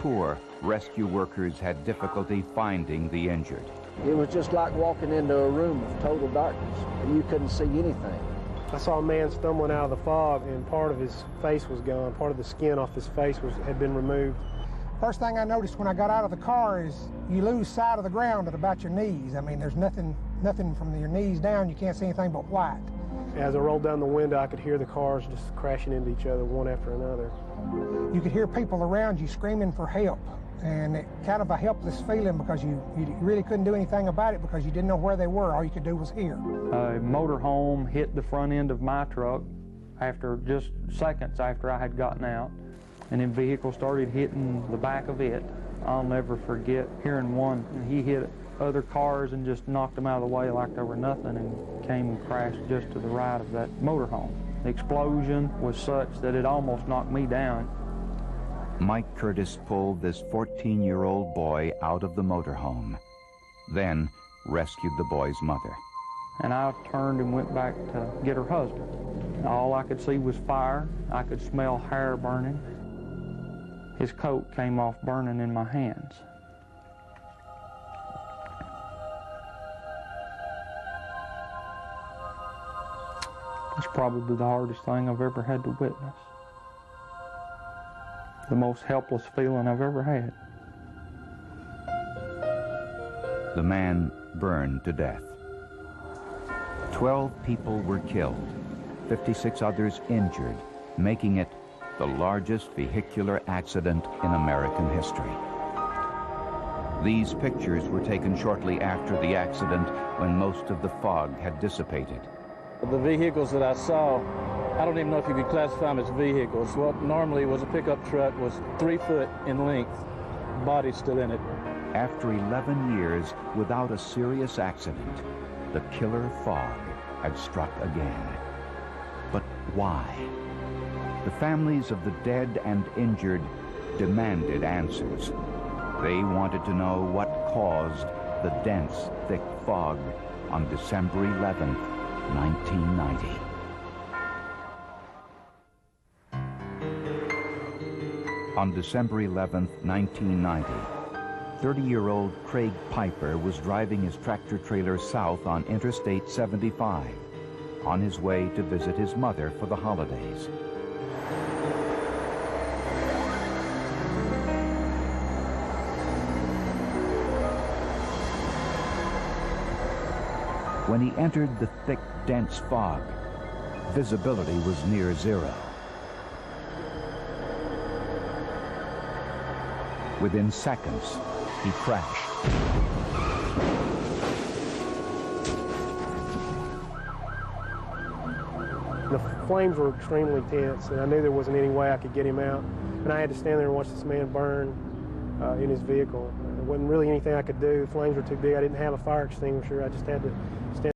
poor, rescue workers had difficulty finding the injured. It was just like walking into a room of total darkness, and you couldn't see anything. I saw a man stumbling out of the fog, and part of his face was gone. Part of the skin off his face had been removed. First thing I noticed when I got out of the car is you lose sight of the ground at about your knees. I mean, there's nothing from your knees down. You can't see anything but white. As I rolled down the window, I could hear the cars just crashing into each other, one after another. You could hear people around you screaming for help, and it kind of a helpless feeling because you really couldn't do anything about it because you didn't know where they were. All you could do was hear. A motorhome hit the front end of my truck after just seconds after I had gotten out, and then vehicle started hitting the back of it. I'll never forget hearing one, and he hit other cars and just knocked them out of the way like there were nothing, and came and crashed just to the right of that motorhome. The explosion was such that it almost knocked me down. Mike Curtis pulled this 14-year-old boy out of the motorhome, then rescued the boy's mother. And I turned and went back to get her husband. All I could see was fire. I could smell hair burning. His coat came off burning in my hands. It's probably the hardest thing I've ever had to witness. The most helpless feeling I've ever had. The man burned to death. 12 people were killed, 56 others injured, making it the largest vehicular accident in American history. These pictures were taken shortly after the accident when most of the fog had dissipated. The vehicles that I saw, I don't even know if you could classify them as vehicles. What normally was a pickup truck was 3 foot in length, body still in it. After 11 years without a serious accident, the killer fog had struck again. But why? The families of the dead and injured demanded answers. They wanted to know what caused the dense, thick fog on December 11th, 1990. On December 11th, 1990, 30-year-old Craig Piper was driving his tractor-trailer south on Interstate 75 on his way to visit his mother for the holidays. When he entered the thick, dense fog, visibility was near zero. Within seconds, he crashed. The flames were extremely tense, and I knew there wasn't any way I could get him out. And I had to stand there and watch this man burn in his vehicle. There wasn't really anything I could do. The flames were too big. I didn't have a fire extinguisher. I just had to stand